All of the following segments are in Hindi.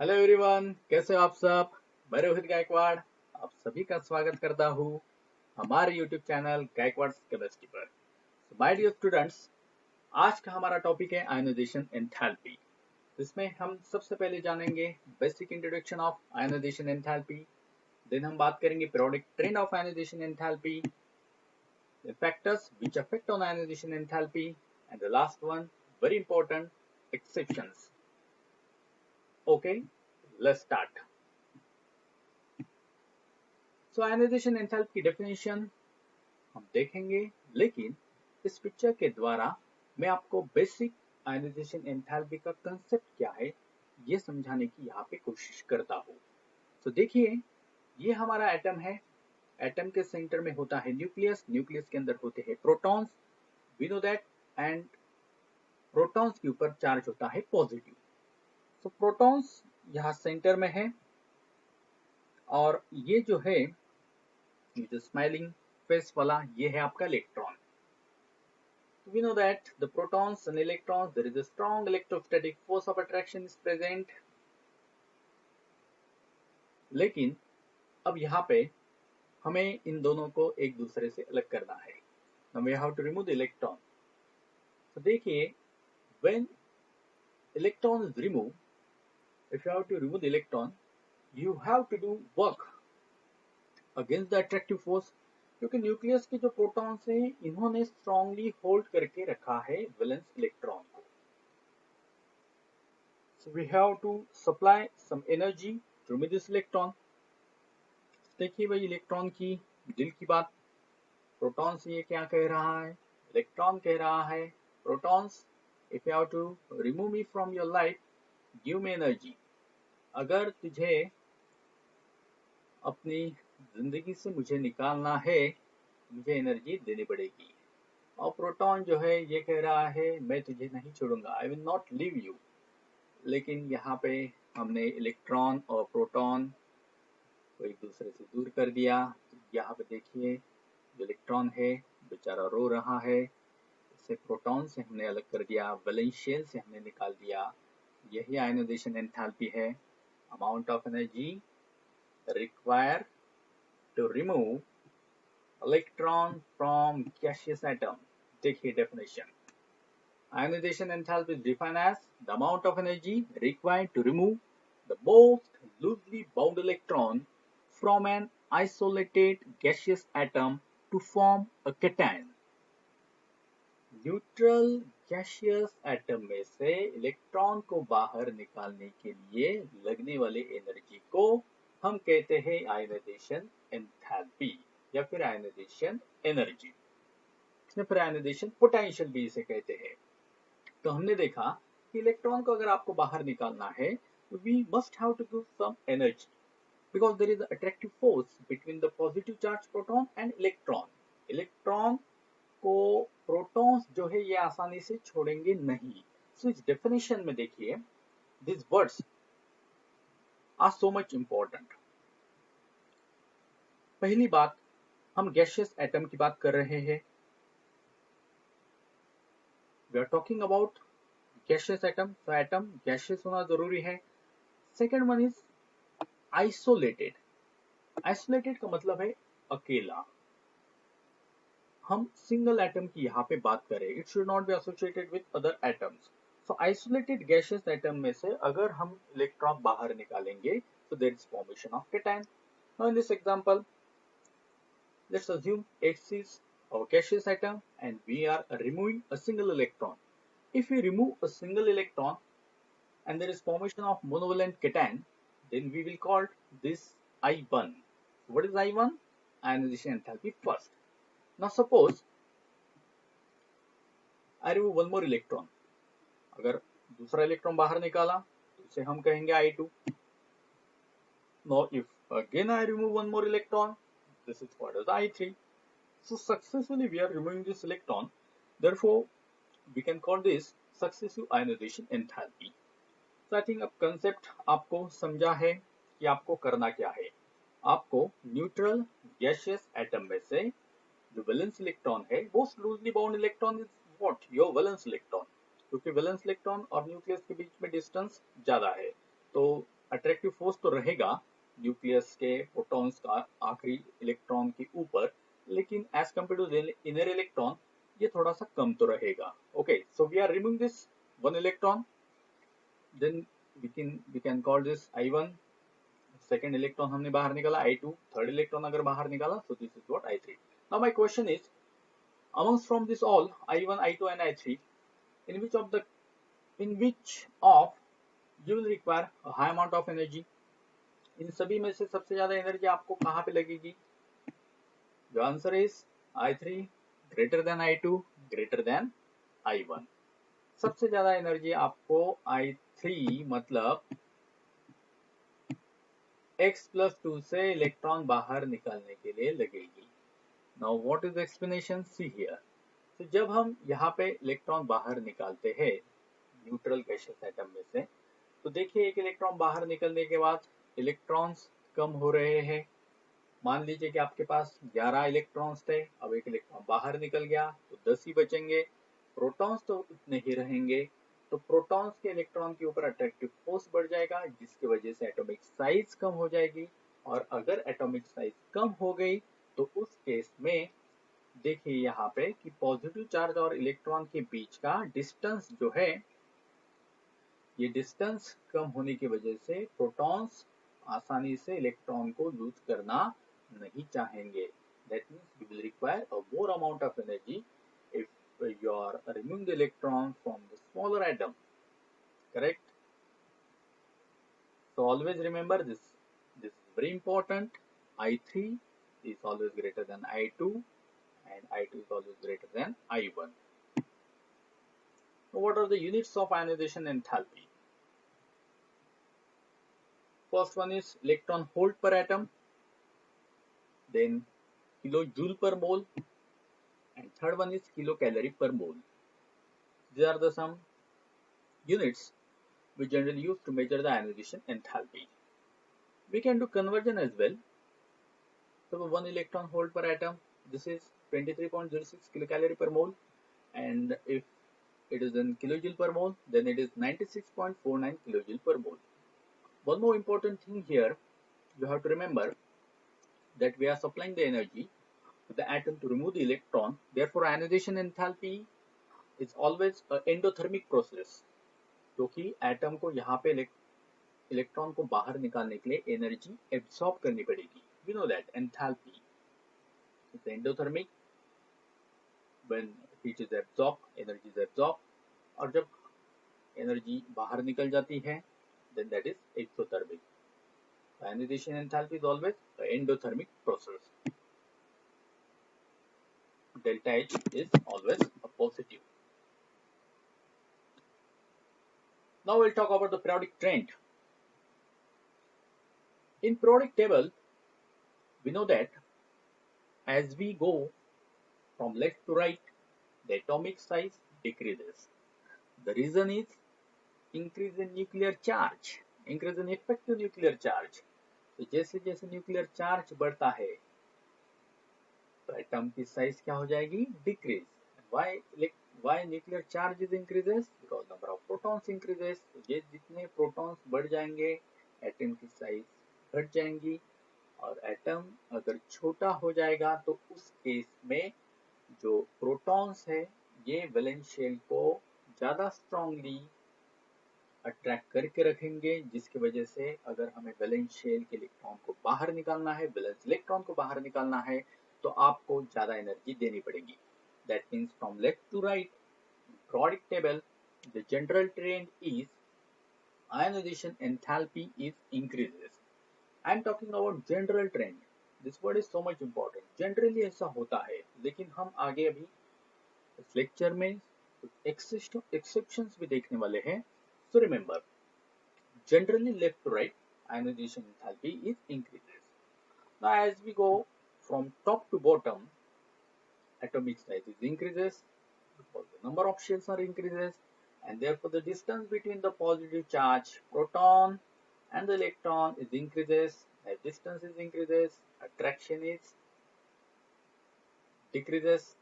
हेलो एवरीवन, कैसे हो आप सब। मैं रोहित गायकवाड़ आप सभी का स्वागत करता हूँ हमारे यूट्यूब चैनल गायकवाड़ केमिस्ट्री पर। माय डियर स्टूडेंट्स, आज का हमारा टॉपिक है आयनाइजेशन एंथैल्पी। इसमें हम सबसे पहले जानेंगे basic introduction of ionization enthalpy. Then हम बात करेंगे periodic trend of ionization enthalpy, the factors which affect on ionization enthalpy, and the last one, very important, exceptions. Okay, let's start. So ionization enthalpy की definition हम देखेंगे, लेकिन इस पिक्चर के द्वारा मैं आपको बेसिक आयनाइजेशन एंथैल्पी का कंसेप्ट क्या है ये समझाने की यहाँ पे कोशिश करता हूँ। तो देखिए, ये हमारा एटम है। एटम के सेंटर में होता है न्यूक्लियस। न्यूक्लियस के अंदर होते हैं protons, we know that. And protons के ऊपर चार्ज होता है पॉजिटिव। तो प्रोटॉन्स यहाँ सेंटर में है, और ये जो है, ये जो स्माइलिंग फेस वाला, ये है आपका electron. We know that the protons and electrons, there is a strong electrostatic force of attraction is present. लेकिन अब यहाँ पे हमें इन दोनों को एक दूसरे से अलग करना है। Now we have to remove the electron. तो देखिए, when electron is removed, if you have to remove the electron, you have to do work against the attractive force, क्योंकि न्यूक्लियस के जो प्रोटॉन्स हैं इन्होंने स्ट्रांगली होल्ड करके रखा है वैलेंस इलेक्ट्रॉन को। So we have to supply some energy to remove this electron. देखिए भाई, इलेक्ट्रॉन की दिल की बात, प्रोटॉन से ये क्या कह रहा है? इलेक्ट्रॉन कह रहा है, protons, if you have to remove me from your life, give me energy. अगर तुझे अपनी जिंदगी से मुझे निकालना है, मुझे एनर्जी देनी पड़ेगी। और प्रोटॉन जो है ये कह रहा है, मैं तुझे नहीं छोड़ूंगा, I will not leave you. लेकिन यहाँ पे हमने इलेक्ट्रॉन और प्रोटॉन को एक दूसरे से दूर कर दिया। यहाँ पे देखिए, जो इलेक्ट्रॉन है बेचारा रो रहा है, इसे प्रोटॉन से हमने अलग कर दिया, वैलेंस शेल से हमने निकाल दिया। यही आयनाइजेशन एंथैल्पी है, amount of energy require to remove electron from gaseous atom. देखिए definition, ionization enthalpy is defined as the amount of energy required to remove the most loosely bound electron from an isolated gaseous atom to form a cation. Neutral gaseous atom में से इलेक्ट्रॉन को बाहर निकालने के लिए लगने वाले एनर्जी को हम कहते हैं आयनाइजेशन एंथैल्पी, या फिर आयनाइजेशन एनर्जी, या फिर आयनाइजेशन पोटेंशियल भी इसे कहते हैं। तो हमने देखा कि इलेक्ट्रॉन को अगर आपको बाहर निकालना है, we must have to give some energy, because there is attractive force between the positive charge proton and electron. Electron को प्रोटॉन्स जो है ये आसानी से छोड़ेंगे नहीं। सो इस डेफिनेशन में देखिए, this words are so much important. पहली बात, हम गैसियस एटम की बात कर रहे हैं, we are talking about gaseous atom. तो एटम गैसियस होना जरूरी है। Second one is isolated. Isolated का मतलब है अकेला। हम सिंगल एटम की यहाँ पे बात करें, it should not be associated with other atoms. So isolated gaseous atom में से अगर हम इलेक्ट्रॉन बाहर निकालेंगे, तो there is formation of cation. Now in this example, let's assume X is our gaseous atom and we are removing a single electron. If we remove a single electron and there is formation of monovalent cation, then we will call this I1. What is I1? Ionization enthalpy first. Now suppose I remove one more electron. अगर दूसरा इलेक्ट्रॉन बाहर निकाला तो इसे हम कहेंगे I2. Now if again I remove one more electron, this is called as I3. So successfully we are removing this electron. Therefore, we can call this successive ionization enthalpy. तो आई थिंक अब कंसेप्ट आपको समझा है कि आपको करना क्या है। आपको न्यूट्रल गैसियस एटम में से जो वैलेंस इलेक्ट्रॉन है, most loosely bound electron is what? Your valence electron. क्योंकि वैलेंस इलेक्ट्रॉन और न्यूक्लियस के बीच में डिस्टेंस ज्यादा है, तो अट्रैक्टिव फोर्स तो रहेगा न्यूक्लियस के प्रोटॉन्स का आखिरी इलेक्ट्रॉन के ऊपर, लेकिन as compare to inner electron ये थोड़ा सा कम तो रहेगा. Okay, so we are removing this one electron, then we can call this I1. Second electron हमने बाहर निकाला I2, थर्ड इलेक्ट्रॉन अगर बाहर निकाला, so this is what I3. Now my question is, amongst from this all I1, I2 and I3, in which of you will require a high amount of energy? इन सभी में से सबसे ज्यादा एनर्जी आपको कहाँ पे लगेगी? The answer is I3 greater than I2 greater than I1. सबसे ज्यादा एनर्जी आपको I3 मतलब x+2 से इलेक्ट्रॉन बाहर निकालने के लिए लगेगी. Now what is the explanation? See here. तो जब हम यहाँ पे इलेक्ट्रॉन बाहर निकालते हैं न्यूट्रल गैसियस एटम में से, तो देखिए एक इलेक्ट्रॉन बाहर निकलने के बाद इलेक्ट्रॉन्स कम हो रहे हैं. मान लीजिए कि आपके पास 11 इलेक्ट्रॉन्स थे, अब एक इलेक्ट्रॉन बाहर निकल गया तो 10 ही बचेंगे. प्रोटॉन्स तो उतने ही रहेंगे, तो प्रोटॉन्स के इलेक्ट्रॉन के ऊपर अट्रैक्टिव फोर्स बढ़ जाएगा, जिसकी वजह से एटॉमिक साइज कम हो जाएगी. और अगर एटॉमिक साइज कम हो गई तो उस केस में देखिए यहाँ पे कि पॉजिटिव चार्ज और इलेक्ट्रॉन के बीच का डिस्टेंस जो है, ये डिस्टेंस कम होने की वजह से प्रोटॉन्स आसानी से इलेक्ट्रॉन को लूज करना नहीं चाहेंगे. That means you will require a more amount of energy if you are removing the electron from the smaller atom. Correct? So always remember this. This is very important. I3 is always greater than I2 and I2 is always greater than I1. So what are the units of ionization enthalpy? First one is electron volt per atom, then kilojoule per mole, and third one is kilocalorie per mole. These are the some units we generally use to measure the ionization enthalpy. We can do conversion as well. So 1 electron volt per atom, this is 23.06 kilocalorie per mole, and if it is in kilojoule per mole, then it is 96.49 kilojoule per mole. One more important thing here, you have to remember that we are supplying the energy to the atom to remove the electron. Therefore, ionization enthalpy is always an endothermic process, क्योंकि एटम को यहाँ पे इलेक्ट्रॉन को बाहर निकालने के लिए एनर्जी एब्सॉर्ब करनी पड़ेगी. We know that enthalpy is endothermic. When heat is absorbed, energy is absorbed, और जब एनर्जी बाहर निकल जाती है, then that is exothermic. Ionization enthalpy is always an endothermic process. Delta H is always a positive. Now we'll talk about the periodic trend. In periodic table, we know that as we go from left to right, the atomic size decreases. The reason is increase in nuclear charge, increase in effective nuclear charge. तो जैसे जैसे न्यूक्लियर चार्ज बढ़ता है तो एटम की साइज क्या हो जाएगी? Decrease. Why nuclear charge is increases? Because number of protons increases. तो ये जितने प्रोटॉन्स बढ़ जाएंगे एटम की साइज घट जाएंगी, और एटम अगर छोटा हो जाएगा तो उस केस में जो प्रोटॉन्स है ये वैलेंस शेल को ज्यादा स्ट्रांगली अट्रैक्ट करके रखेंगे, जिसकी वजह से अगर हमें वैलेंस शेल के इलेक्ट्रॉन को बाहर निकालना है, वैलेंस इलेक्ट्रॉन को बाहर निकालना है, तो आपको ज्यादा एनर्जी देनी पड़ेगी. That means from left to right, periodic table, the general trend is ionization enthalpy is increases. I am talking about general trend. This word is so much important. Generally ऐसा होता है, लेकिन हम आगे अभी इस लेक्चर में exceptions भी देखने वाले हैं. So remember, generally left to right, ionization enthalpy is increases. Now as we go from top to bottom, atomic size is increases because the number of shells are increases, and therefore the distance between the positive charge proton and the electron is increases. As distance is increases, attraction is decreases.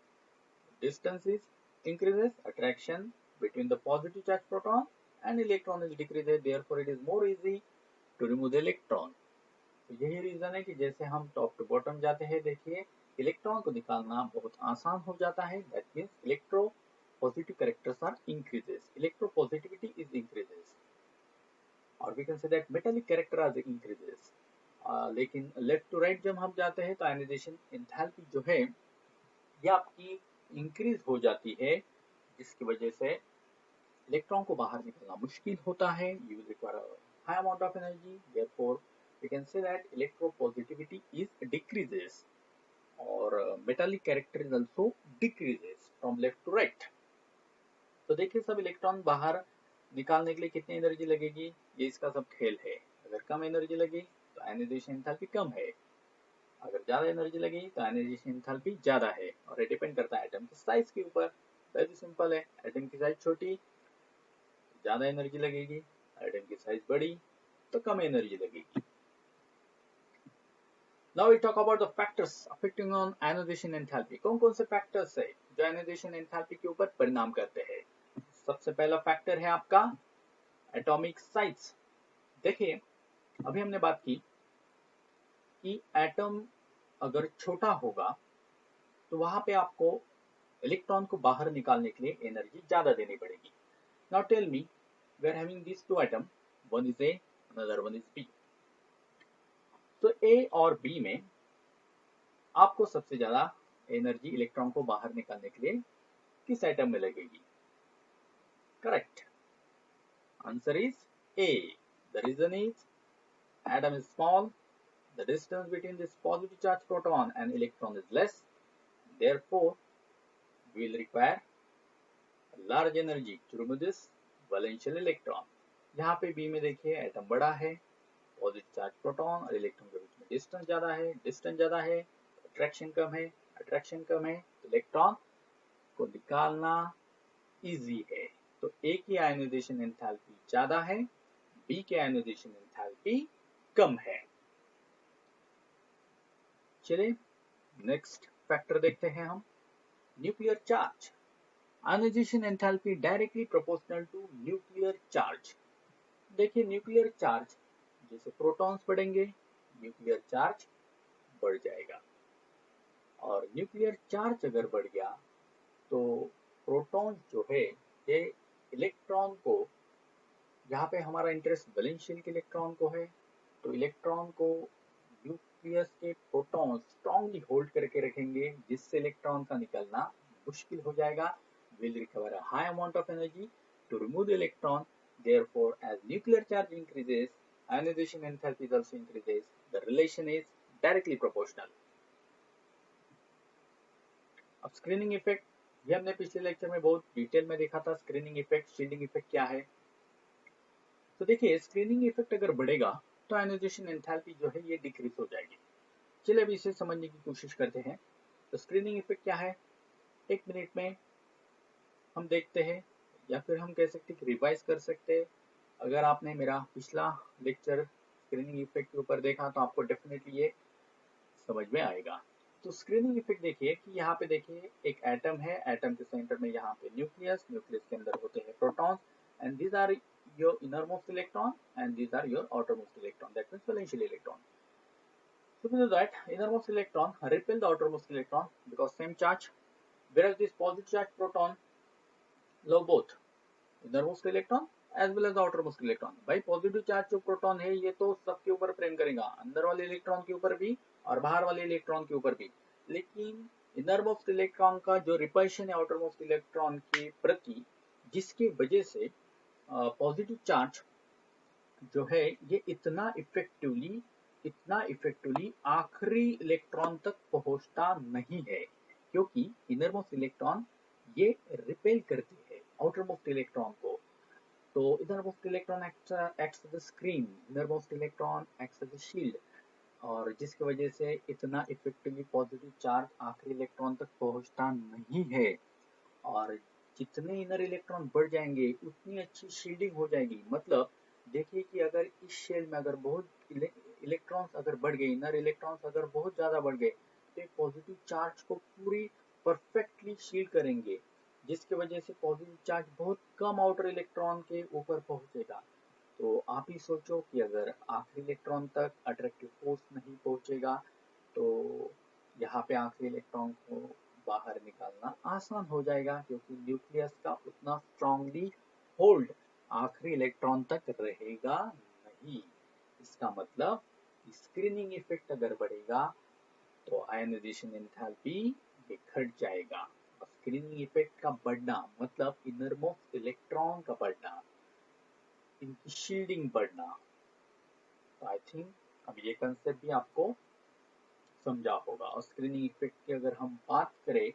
Distance is increases, attraction between the positive charge proton and electron is decreases. Therefore it is more easy to remove the electron. तो यही रीजन है कि जैसे हम टॉप टू बॉटम जाते हैं, देखिए इलेक्ट्रॉन को निकालना बहुत आसान हो जाता है। That means electropositive characters are increases, electropositivity is increases, और we can say that metallic character are increases. लेकिन लेफ्ट टू राइट जब हम जाते हैं तो आयनाइजेशन एंथैल्पी जो है ये आपकी इंक्रीज हो जाती है, जिसकी वजह से इलेक्ट्रॉन को बाहर निकलना मुश्किल होता है। You will require high amount of energy, therefore we can say that electropositivity is decreases, और metallic character is also decreases from left to right. तो देखिए सब इलेक्ट्रॉन बाहर निकालने के लिए कितनी एनर्जी लगेगी, ये इसका सब खेल है। अगर कम एनर्जी लगी तो आयनाइजेशन एंथैल्पी कम है, अगर ज्यादा एनर्जी लगी तो आयनाइजेशन एंथैल्पी ज्यादा है, और ये डिपेंड करता है एटम की साइज के ऊपर। वेरी सिंपल है, एटम की साइज छोटी ज्यादा एनर्जी लगेगी, एटम की साइज बड़ी तो कम एनर्जी लगेगी। Now we talk about the factors affecting on ionization enthalpy. कौन कौन से फैक्टर्स है जो आयनाइजेशन एंथैल्पी के ऊपर परिणाम करते हैं। सबसे पहला फैक्टर है आपका एटॉमिक साइज। देखिए अभी हमने बात की कि एटम अगर छोटा होगा तो वहां पे आपको इलेक्ट्रॉन को बाहर निकालने के लिए एनर्जी ज्यादा देनी पड़ेगी। Now tell me, we are having this two atom, one is A another one is B. तो ए और बी में आपको सबसे ज्यादा एनर्जी इलेक्ट्रॉन को बाहर निकालने के लिए किस एटम में लगेगी। Correct, answer is A. The reason is atom is small, the distance between this positive charge proton and electron is less, therefore we will require large energy to remove this valential electron। यहाँ पे B में देखिए एटम बड़ा है, पॉजिटिव चार्ज प्रोटॉन और इलेक्ट्रॉन के बीच में डिस्टेंस ज्यादा है, डिस्टेंस ज्यादा है अट्रैक्शन कम है, अट्रैक्शन कम है तो इलेक्ट्रॉन को निकालना इजी है। तो A की आयनाइजेशन एंथैल्पी ज्यादा है, B की आयनाइजेशन एंथैल्पी कम है। चलिए नेक्स्ट फैक्टर देखते हैं हम, nuclear charge. Ionization enthalpy directly proportional to nuclear charge. देखिए न्यूक्लियर चार्ज जैसे प्रोटॉन्स बढ़ेंगे न्यूक्लियर चार्ज बढ़ जाएगा, और न्यूक्लियर चार्ज अगर बढ़ गया तो प्रोटॉन जो है ये इलेक्ट्रॉन को, यहाँ पे हमारा इंटरेस्ट वैलेंशियल के इलेक्ट्रॉन को है, तो इलेक्ट्रॉन को न्यूक्लियस के प्रोटॉन स्ट्रांगली होल्ड करके रखेंगे, जिससे इलेक्ट्रॉन का निकलना मुश्किल हो जाएगा। Will recover a high amount of energy to remove the electron, therefore as nuclear charge increases ionization enthalpy also increases, the relation is directly proportional. अब स्क्रीनिंग इफेक्ट, ये हमने पिछले लेक्चर में बहुत डिटेल में देखा था। स्क्रीनिंग इफेक्ट, शील्डिंग इफेक्ट क्या है। तो देखिए स्क्रीनिंग इफेक्ट अगर बढ़ेगा तो आयनाइजेशन एंथैल्पी जो है ये डिक्रीज हो जाएगी। चलिए अब इसे समझने की कोशिश करते हैं। तो स्क्रीनिंग इफेक्ट क्या है, एक मिनट में हम देखते हैं, या फिर हम कह सकते हैं कि रिवाइज कर सकते हैं। अगर आपने मेरा पिछला लेक्चर स्क्रीनिंग इफेक्ट के ऊपर देखा तो आपको डेफिनेटली ये समझ में आएगा। तो स्क्रीनिंग इफेक्ट देखिए कि यहाँ पे देखिए एक एटम है, एटम के सेंटर में यहाँ पे न्यूक्लियस, न्यूक्लियस के अंदर होते हैं protons, and these are your innermost electron and these are your outermost electron, that means valential electron. So because that innermost electron repel the outermost electron because same charge, whereas this positive charge proton love both innermost electron as well as the outermost electron। भाई पॉजिटिव चार्ज जो प्रोटॉन है ये तो सबके ऊपर प्रेम करेगा, अंदर वाले इलेक्ट्रॉन के ऊपर भी और बाहर वाले इलेक्ट्रॉन के ऊपर भी, लेकिन इनरमोस्ट इलेक्ट्रॉन का जो रिपल्शन है आउटरमोस्ट इलेक्ट्रॉन के प्रति, जिसकी वजह से पॉजिटिव चार्ज जो है ये इतना इफेक्टिवली आखिरी इलेक्ट्रॉन तक पहुंचता नहीं है, क्योंकि इनरमोस्ट इलेक्ट्रॉन ये रिपेल करती है आउटरमोस्ट इलेक्ट्रॉन को। तो innermost electron acts as the screen, innermost electron acts as the shield, और जिसकी वजह से इतना इफेक्टिवली पॉजिटिव चार्ज आखिरी इलेक्ट्रॉन तक पहुंचता नहीं है। और जितने इनर इलेक्ट्रॉन बढ़ जाएंगे उतनी अच्छी शील्डिंग हो जाएगी। मतलब देखिए कि अगर इस शेल में अगर बहुत इलेक्ट्रॉन्स अगर बढ़ गए, इनर इलेक्ट्रॉन्स अगर बहुत ज्यादा बढ़ गए, तो एक पॉजिटिव चार्ज को पूरी परफेक्टली शील्ड करेंगे, जिसकी वजह से पॉजिटिव चार्ज बहुत कम आउटर इलेक्ट्रॉन के ऊपर पहुंचेगा। तो आप ही सोचो कि अगर आखिरी इलेक्ट्रॉन तक अट्रैक्टिव फोर्स नहीं पहुंचेगा तो यहाँ पे आखिरी इलेक्ट्रॉन को बाहर निकालना आसान हो जाएगा, क्योंकि न्यूक्लियस का उतना स्ट्रांगली होल्ड आखिरी इलेक्ट्रॉन तक रहेगा नहीं। इसका मतलब स्क्रीनिंग इफेक्ट अगर बढ़ेगा तो आयनाइजेशन एंथैल्पी ये घट जाएगा। और स्क्रीनिंग इफेक्ट का बढ़ना मतलब इनरमोस्ट इलेक्ट्रॉन का बढ़ना, इनकी शील्डिंग बढ़ना। तो आई थिंक अब ये कंसेप्ट भी आपको समझा होगा। और स्क्रीनिंग इफेक्ट की अगर हम बात करें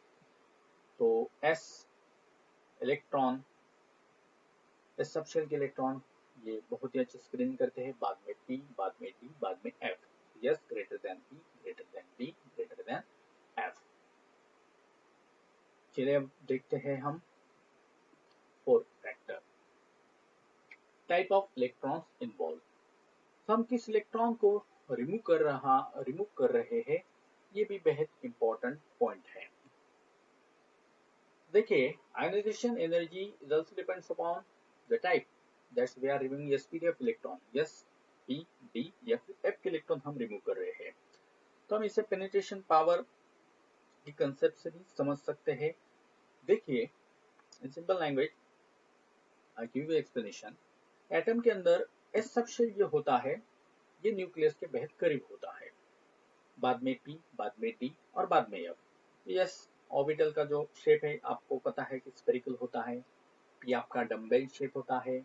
तो एस इलेक्ट्रॉन, एस सबशेल के इलेक्ट्रॉन ये बहुत ही अच्छे स्क्रीनिंग करते हैं, बाद में पी, बाद में डी, बाद में F. Yes greater than p, greater than d, greater than F. चलिए अब देखते हैं हम fourth factor, type of electrons involve. हम किस इलेक्ट्रॉन को रिमूव कर रहे हैं, ये भी बेहद इंपॉर्टेंट पॉइंट है। देखिए, ionization energy is also depends upon the type that's we are removing s, p, d, f electron. S, p, d या फिर एफ के इलेक्ट्रॉन हम रिमूव कर रहे हैं। तो हम इसे पेनिट्रेशन पावर की कंसेप्ट से भी समझ सकते हैं। देखिए, in simple language I give you explanation. Atom के अंदर एस सबशेल जो होता है ये न्यूक्लियस के बेहद करीब होता है, बाद में पी, बाद में डी और बाद में एफ। यस ऑर्बिटल का जो शेप है आपको पता है कि स्फेरिकल होता है, पी आपका डम्बेल शेप होता है,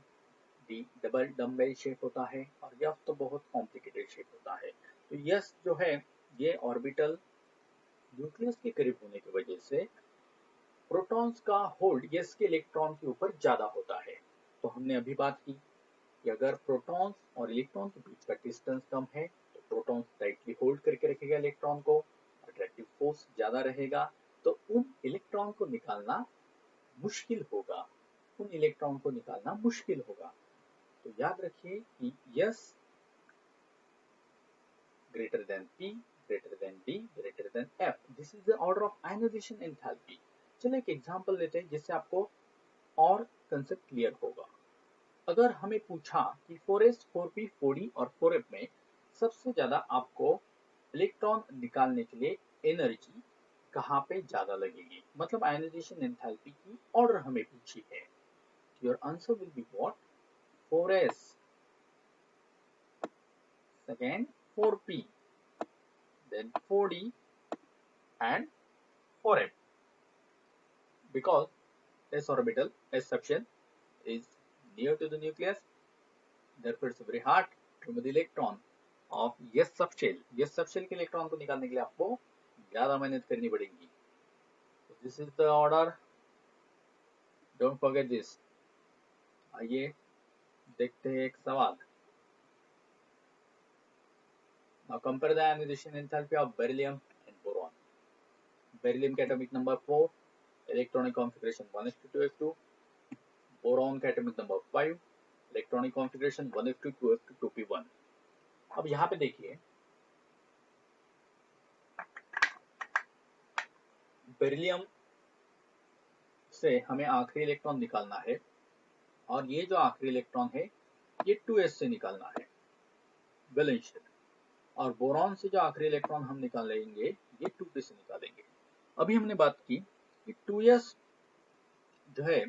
डी डबल डम्बेल शेप होता है और एफ तो बहुत कॉम्प्लिकेटेड शेप होता है। तो यस जो है ये ऑर्बिटल न्यूक्लियस के करीब होने की वजह से प्रोटॉन्स का होल्ड यस के इलेक्ट्रॉन के ऊपर ज्यादा होता है। तो हमने अभी बात की कि अगर प्रोटॉन्स और इलेक्ट्रॉन के बीच का डिस्टेंस कम है तो प्रोटॉन्स टाइटली होल्ड करके रखेगा इलेक्ट्रॉन को, अट्रैक्टिव फोर्स ज्यादा रहेगा, तो उन इलेक्ट्रॉन को निकालना मुश्किल होगा, उन इलेक्ट्रॉन को निकालना मुश्किल होगा। तो याद रखिए कि s greater than p, greater than d, greater than f, this is the order of ionization enthalpy. चलिए एक एग्जांपल लेते हैं जिससे आपको और कंसेप्ट क्लियर होगा। अगर हमें पूछा कि 4s, 4p, 4d और 4f में सबसे ज्यादा आपको इलेक्ट्रॉन निकालने के लिए एनर्जी कहाँ पे ज्यादा लगेगी, मतलब आयनाइजेशन एंथैल्पी की ऑर्डर हमें पूछी है। Your answer will be what, 4s, second 4p, then 4d and 4f, because s orbital, s subshell is near to the nucleus, therefore it's very hard to remove the electron of s subshell। s subshell के इलेक्ट्रॉन को निकालने के लिए आपको ज्यादा मेहनत करनी पड़ेगी। This is the order, don't forget this. आइए देखते हैं एक सवाल। Now compare the ionization enthalpy of beryllium and boron. Beryllium का atomic number 4, electronic configuration 1s2 boron का atomic number 5, electronic configuration 1s2 2p1। अब यहाँ पे देखिए, बेरिलियम से हमें आखिरी इलेक्ट्रॉन निकालना है और ये जो आखिरी इलेक्ट्रॉन है ये 2s से निकालना है, बैलेंस। और बोरॉन से जो आखिरी इलेक्ट्रॉन हम निकाल लेंगे ये 2p से निकालेंगे। अभी हमने बात की कि 2s जो है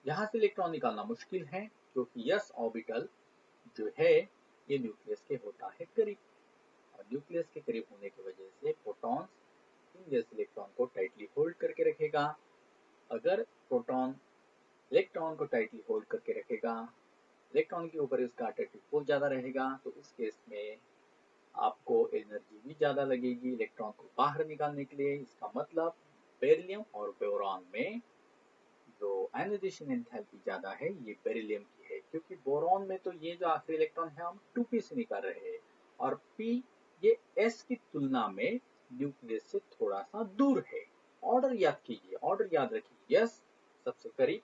यहाँ से इलेक्ट्रॉन निकालना मुश्किल है, क्योंकि यस ऑर्बिटल जो है ये न्यूक्लियस के होता है करीब, और न्यूक्लियस के करीब होने की वजह से प्रोटॉन्स इन यस इलेक्ट्रॉन को टाइटली होल्ड करके रखेगा। अगर प्रोटॉन इलेक्ट्रॉन को टाइटली होल्ड करके रखेगा, इलेक्ट्रॉन के ऊपर इसका अट्रैक्टिव फोर्स ज्यादा रहेगा, तो उस केस में आपको एनर्जी भी ज्यादा लगेगी इलेक्ट्रॉन को बाहर निकालने के लिए। इसका मतलब बेरिलियम और बोरॉन में जो आयनाइजेशन एंथैल्पी ज्यादा है ये बेरिलियम की है, क्योंकि बोरॉन में तो ये जो आखिरी इलेक्ट्रॉन है हम 2p से निकाल रहे हैं और p ये s की तुलना में न्यूक्लियस से थोड़ा सा दूर है। ऑर्डर याद कीजिए, ऑर्डर याद रखिए, s सबसे करीब,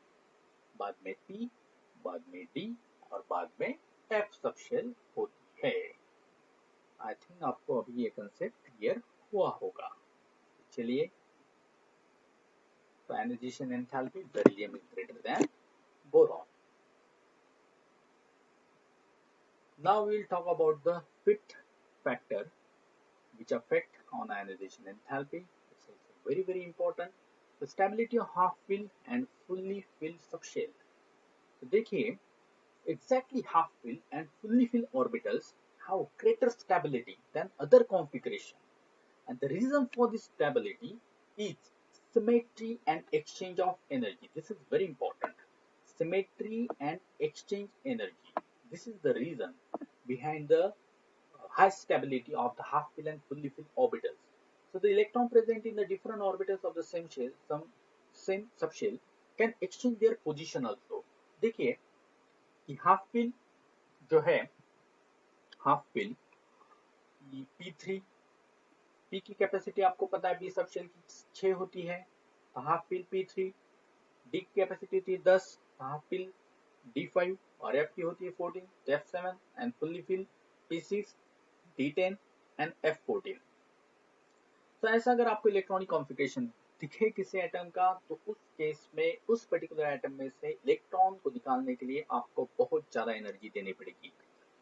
बाद में p, बाद में d और बाद में f सबशेल होती है। आई थिंक आपको अभी ये कंसेप्ट क्लियर हुआ होगा। चलिए, ionization enthalpy, beryllium is greater than boron। Now we'll talk about the fifth factor which affect on ionization enthalpy. It's also very important. The stability of half filled and fully filled subshell. तो देखिए exactly half filled and fully filled orbitals have greater stability than other configuration, and the reason for this stability is symmetry and exchange of energy. This is very important. Symmetry and exchange energy. This is the reason behind the high stability of the half filled and fully filled orbitals. So the electron present in the different orbitals of the same shell, same subshell, can exchange their position also. देखिए कि हाफ फिल जो है, हाफ फिल P3, P की कैपेसिटी आपको पता है, बी सबशेल की 6 होती है, तो हाफ फिल P3, डी की कैपेसिटी होती है 10, हाफ फिल D5, और F की होती है 14, तो F7, and fully fill P6, D10 and F14। तो ऐसा अगर आपको इलेक्ट्रॉनिक कॉन्फ़िगरेशन दिखे किसी एटम का, तो उस केस में उस पर्टिकुलर एटम में से इलेक्ट्रॉन को निकालने के लिए आपको बहुत ज़्यादा एनर्जी देनी पड़ेगी,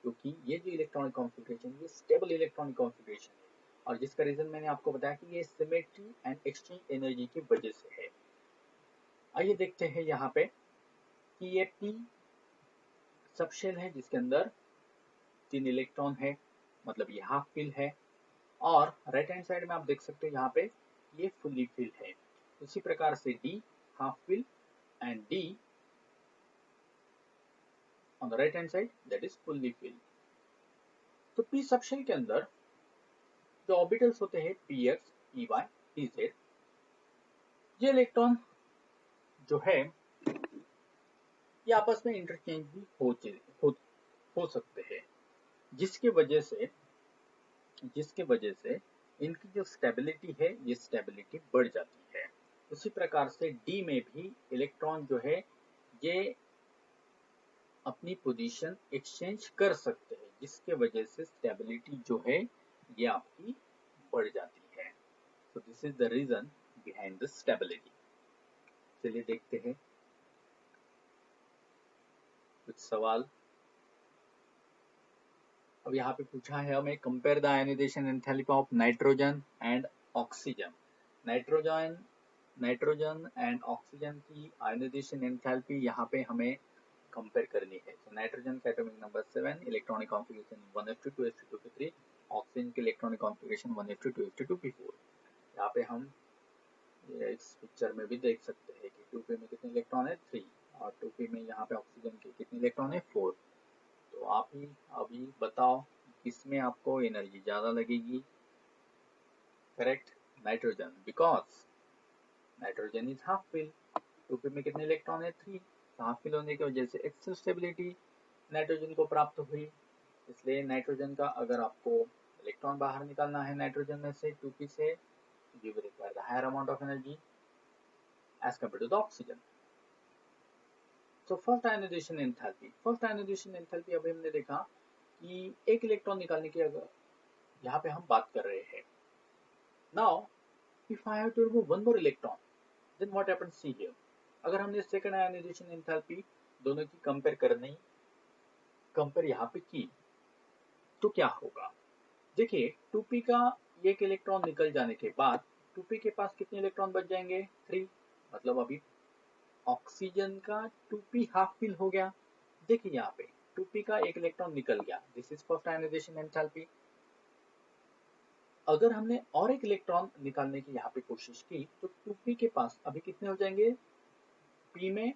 क्योंकि ये जो इलेक्ट्रॉनिक कॉन्फ़िगरेशन ये स्टेबल इलेक्ट्रॉनिक कॉन्फ़िगरेशन है, और जिसका रीजन मैंने आपको बताया कि ये सिमेट्री एंड एक्सचेंज एनर्जी की वजह से है। आइए देखते हैं यहाँ पे कि ये P सबशेल है जिसके अंदर 3 इलेक्ट्रॉन है, मतलब ये हाफ फिल है, और राइट हैंड साइड में आप देख सकते हो यहाँ पे ये फुल्ली फिल है। उसी प्रकार से D half fill and D on the right hand side that is fully fill. तो P सबशेल के अंदर जो ऑर्बिटल्स होते हैं Px, Py, Pz, ये इलेक्ट्रॉन जो है ये आपस में इंटरचेंज भी हो सकते हैं, जिसके वजह से इनकी जो स्टेबिलिटी है ये स्टेबिलिटी बढ़ जाती है। उसी प्रकार से डी में भी इलेक्ट्रॉन जो है ये अपनी पोजीशन एक्सचेंज कर सकते हैं, जिसके वजह से स्टेबिलिटी जो है ये आपकी बढ़ जाती है। So this is the reason behind the stability. चलिए देखते हैं कुछ सवाल। अब यहाँ पे पूछा है हमें, compare the ionization enthalpy of nitrogen and oxygen. Nitrogen and oxygen की आयनाइजेशन एंथैल्पी यहाँ पे हमें कंपेयर करनी है। तो नाइट्रोजन का atomic number 7, electronic configuration 1s2 2s2 2p3, oxygen की electronic configuration 1s2 2s2 2p4। यहाँ पे हम इस पिक्चर में भी देख सकते हैं कि 2p में कितने इलेक्ट्रॉन है 3, और 2p में यहाँ पे ऑक्सीजन के कितने इलेक्ट्रॉन है 4। तो आप ही अभी बताओ किसमें आपको एनर्जी ज्यादा लगेगी। Correct, nitrogen, because nitrogen is half fill. 2p में कितने इलेक्ट्रॉन है 3, हाफ फिल होने की वजह से एक्सेल स्टेबिलिटी नाइट्रोजन को प्राप्त हुई। इसलिए नाइट्रोजन का अगर आपको इलेक्ट्रॉन बाहर निकालना है नाइट्रोजन में से 2p से, you will require the higher amount of energy as compared to the oxygen. So first ionization enthalpy अभी हमने देखा कि एक इलेक्ट्रॉन निकालने की अगर यहाँ पे हम बात कर रहे हैं। Now if I have to remove one more electron, then what happens? See here, अगर हमने सेकंड आयनाइजेशन एंथैल्पी दोनों की कंपेयर यहाँ पे की तो क्या होगा। देखिए 2p का एक इलेक्ट्रॉन निकल जाने के बाद 2p के पास कितने इलेक्ट्रॉन बच जाएंगे 3, मतलब अभी ऑक्सीजन का 2p हाफ फिल हो गया। देखिए यहाँ पे 2p का एक इलेक्ट्रॉन निकल गया, this is first ionization enthalpy. अगर हमने और एक इलेक्ट्रॉन निकालने की यहाँ पे कोशिश की तो 2p के पास अभी कितने हो जाएंगे, p में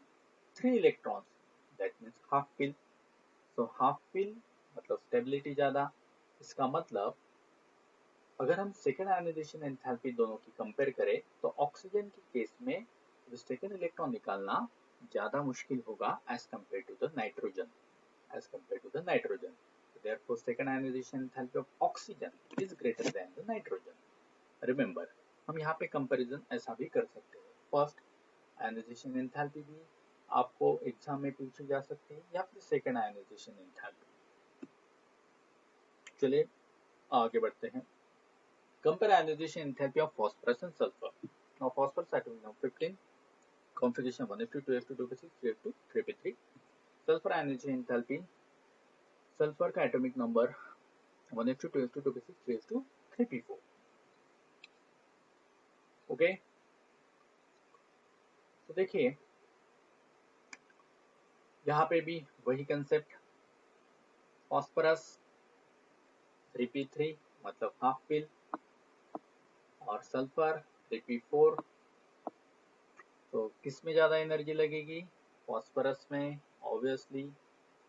3 electrons, that means half fill. So half fill मतलब स्टेबिलिटी ज्यादा। इसका मतलब अगर हम सेकेंड आयनाइजेशन एंथैल्पी दोनों की कंपेयर करें तो ऑक्सीजन के केस में सेकेंड इलेक्ट्रॉन निकालना ज्यादा मुश्किल होगा as compare to the nitrogen. Therefore second ionization enthalpy of oxygen is greater than the nitrogen. Remember, हम यहाँ पे कंपैरिजन ऐसा भी कर सकते हैं। फर्स्ट आयनाइजेशन एंथैल्पी भी आपको एग्जाम में पूछी जा सकती है, या फिर सेकेंड आयनाइजेशन एंथैल्पी। चलिए आगे बढ़ते हैं। Compare ionization enthalpy of phosphorus and sulfur. Now phosphorus atomic number 15, configuration 1s2 2s2 2p6 3f2 3p3. Sulfur ionization enthalpy sulphur का atomic number 1s2 2s2 2p6 3s2 3p4। Okay, तो देखिए यहाँ पे भी वही कंसेप्ट, फॉस्फोरस 3p3 मतलब हाफ पिल, और सल्फर 3p4। तो किस में ज़्यादा एनर्जी लगेगी? फॉस्फोरस में, ऑब्वियसली।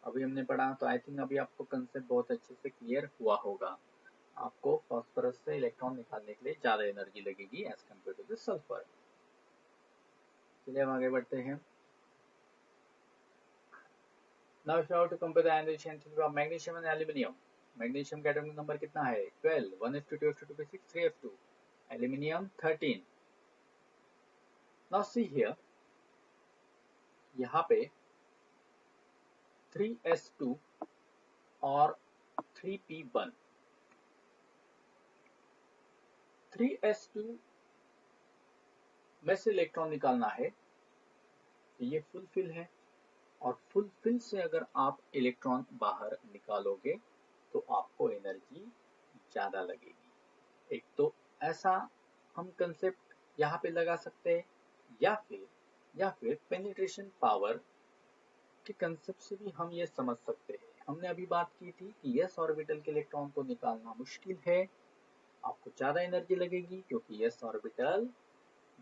अभी हमने पढ़ा, तो आई थिंक अभी आपको कंसेप्ट बहुत अच्छे से क्लियर हुआ होगा। आपको फॉस्फोरस से इलेक्ट्रॉन निकालने के लिए ज़्यादा एनर्जी लगेगी as compare to the sulphur. चलिए हम आगे बढ़ते हैं। Now if you have to compare the ionization enthalpy of magnesium and aluminium, magnesium का एटॉमिक नंबर कितना है? 12, 1s2 2s2 2p6 3s2, aluminium 13। Now see here, यहाँ पे 3s2 और 3p1, 3s2 में से इलेक्ट्रॉन निकालना है, तो ये फुलफिल है, और फुलफिल से अगर आप इलेक्ट्रॉन बाहर निकालोगे तो आपको एनर्जी ज़्यादा लगेगी। एक तो ऐसा हम कंसेप्ट यहाँ पे लगा सकते हैं, या फिर पेनिट्रेशन पावर के कंसेप्ट से भी हम ये समझ सकते हैं। हमने अभी बात की थी कि s ऑर्बिटल के इलेक्ट्रॉन को निकालना मुश्किल है, आपको ज़्यादा एनर्जी लगेगी, क्योंकि s ऑर्बिटल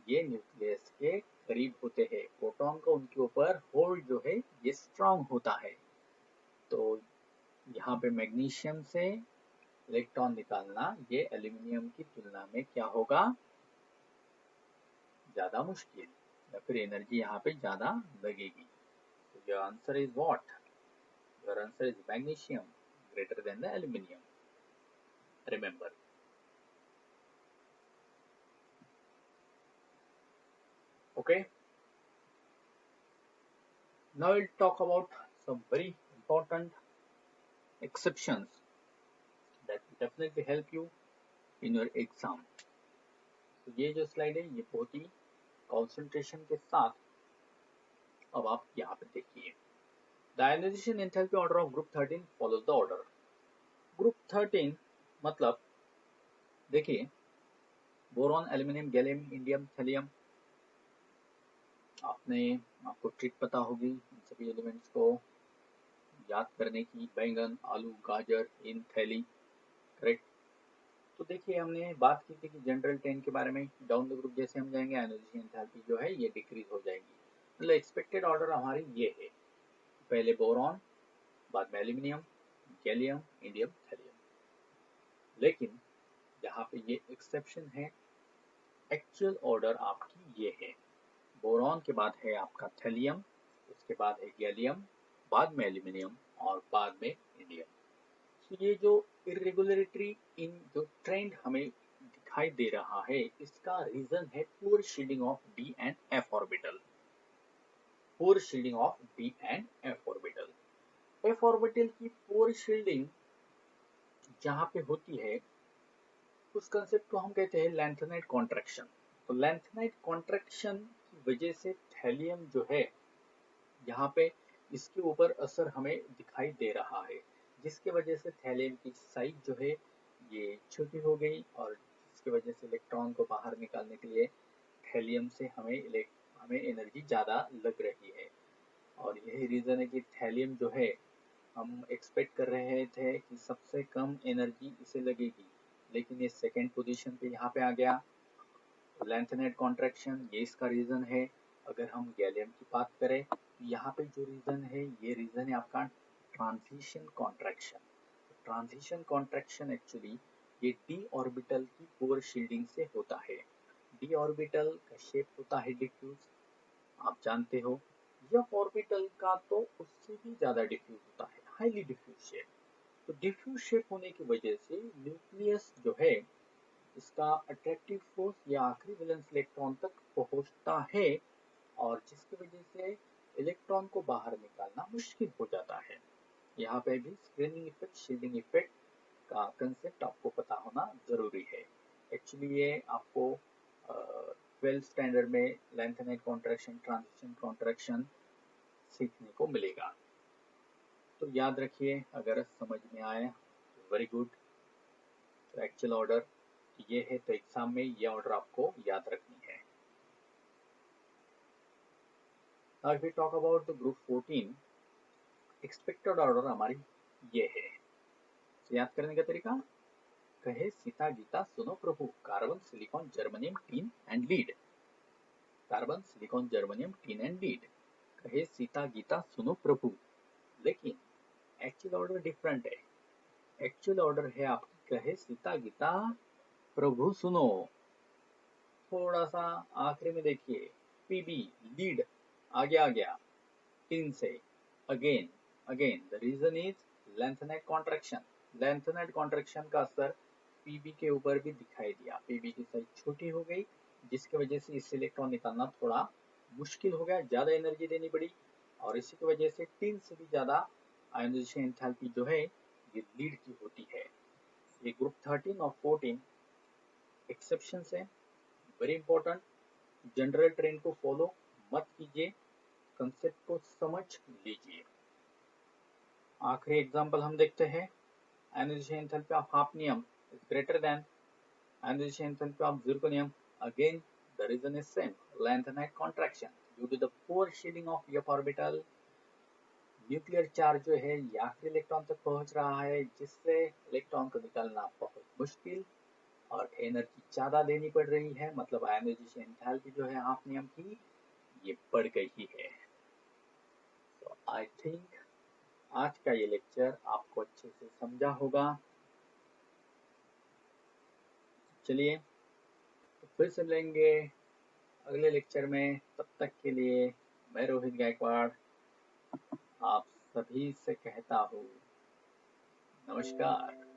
ये न्यूक्लियस के करीब होते हैं, प्रोटॉन का उनके ऊपर होल्ड जो है ये स्ट्रांग होता है। तो यहाँ पे मैग्नीशियम से इलेक्ट्रॉन निकालना ये एल्यूमिनियम की तुलना में क्या होगा? ज़्यादा मुश्किल, या फिर एनर्जी यहाँ पे ज़्यादा लगेगी। तो your answer is what? Your answer is magnesium greater than the aluminium, remember. Okay, now we'll talk about some very important exceptions that will definitely help you in your exam. तो ये जो स्लाइड है ये बहुत ही कंसंट्रेशन के साथ अब आप यहाँ पे देखिए। The ionization enthalpy order of group 13 follows the order. Group 13 मतलब देखिए, boron, aluminium, gallium, indium, thallium, आपको ट्रिक पता होगी इन सभी एलिमेंट्स को याद करने की। बैंगन, आलू, गाजर इन थैली, करेक्ट। तो देखिए हमने बात की थी कि जनरल 10 के बारे में, डाउन द ग्रुप जैसे हम जाएंगे आयोनाइजेशन एंथैल्पी जो है ये डिक्रीज हो जाएगी। मतलब एक्सपेक्टेड ऑर्डर हमारी ये है, पहले बोरॉन, बाद में एल्यूमिनियम, गैलियम, इंडियम, थैलियम। लेकिन यहाँ पे ये एक्सेप्शन है, एक्चुअल ऑर्डर आपकी ये है, बोरॉन के बाद है आपका थैलियम, उसके बाद है गैलियम, बाद में एल्यूमिनियम और बाद में इंडियम। तो ये जो इरेगुलरिटी इन जो ट्रेंड हमें दिखाई दे रहा है, इसका रीजन है poor shielding of D and F orbital. Poor shielding of D and F orbital. F orbital की पुअर शील्डिंग जहाँ पे होती है उस कंसेप्ट को हम कहते हैं लैंथेनाइट कॉन्ट्रैक्शन। तो लैंथेनाइट कॉन्ट्रैक्शन की वजह से थैलियम जो है यहाँ पे इसके ऊपर असर हमें दिखाई दे रहा है, जिसके वजह से थैलियम की साइज जो है ये छोटी हो गई, और जिसकी वजह से इलेक्ट्रॉन को बाहर निकालने के लिए थैलियम से हमें एनर्जी ज़्यादा लग रही है। और यही रीज़न है कि थैलियम जो है हम एक्सपेक्ट कर रहे थे कि सबसे कम एनर्जी इसे लगेगी, लेकिन ये सेकेंड पोजीशन पे यहाँ पे आ गया। लैंथेनाइट कॉन्ट्रैक्शन ये इसका रीज़न है। अगर हम गैलियम की बात करें, यहाँ पे जो रीज़न है ये रीज़न है आपका transition contraction. Transition contraction actually ये डी ऑर्बिटल की पुअर शील्डिंग से होता है। डी ऑर्बिटल का शेप होता है डिफ्यूज, आप जानते हो। एफ ऑर्बिटल का तो उससे भी ज़्यादा डिफ्यूज होता है, हाईली डिफ्यूज शेप। तो डिफ्यूज शेप होने की वजह से न्यूक्लियस जो है इसका अट्रैक्टिव फोर्स या आखिरी वैलेंस इलेक्ट्रॉन तक पहुंचता है, और जिसकी वजह से इलेक्ट्रॉन को बाहर निकालना मुश्किल हो जाता है। यहाँ पे भी स्क्रीनिंग इफेक्ट, शील्डिंग इफेक्ट का कंसेप्ट आपको पता होना जरूरी है। एक्चुअली ये आपको 12th स्टैंडर्ड में लैंथेनाइट कॉन्ट्रैक्शन, ट्रांजिशन कॉन्ट्रैक्शन सीखने को मिलेगा। तो याद रखिए, अगर समझ में आया तो वेरी गुड। तो एक्चुअल ऑर्डर ये है, तो एग्जाम में ये ऑर्डर आपको याद रखनी है। Now if we talk about the group 14, expected order हमारी ये है। तो याद करने का तरीका, कहे सीता गीता सुनो प्रभु, carbon silicon germanium tin and lead. Carbon silicon germanium tin and lead, कहे सीता गीता सुनो प्रभु। लेकिन एक्चुअल ऑर्डर डिफरेंट है। एक्चुअल ऑर्डर है आपकी, कहे सीता गीता प्रभु सुनो। थोड़ा सा आखिरी में देखिए, पीबी लीड आगे आ गया टीन से, again again. The reason is lanthanide contraction. Lanthanide contraction का असर पीबी के ऊपर भी दिखाई दिया। पीबी की साइज छोटी हो गई, जिसकी वजह से इस इलेक्ट्रॉन निकालना थोड़ा मुश्किल हो गया, ज्यादा एनर्जी देनी पड़ी, और इसी की वजह से टीन से भी ज्यादा आयोनाइजेशन एंथैल्पी जो है ये लीड की होती है। ये ग्रुप 13 और 14 एक्सेप्शन है, वेरी इंपॉर्टेंट। जनरल ट्रेंड को फॉलो मत कीजिए, कंसेप्ट को समझ लीजिए। आखिरी एग्जांपल हम देखते हैं। Ionisation enthalpy of hafnium is greater than ionization enthalpy of zirconium. Again, the reason is same, lengthenite contraction. Due to the poor shielding of f orbital, nuclear charge जो है ये आखिरी इलेक्ट्रॉन तक पहुंच रहा है, जिससे इलेक्ट्रॉन को निकालना बहुत मुश्किल और एनर्जी ज्यादा देनी पड़ रही है। मतलब आयोनाइजेशन एंथैल्पी जो है हाफनियम की ये बढ़ गई है। तो आई थिंक आज का ये लेक्चर आपको अच्छे से समझा होगा। चलिए तो फिर से मिलेंगे अगले लेक्चर में। तब तक के लिए मैं रोहित गायकवाड़ आप सभी से कहता हूँ नमस्कार।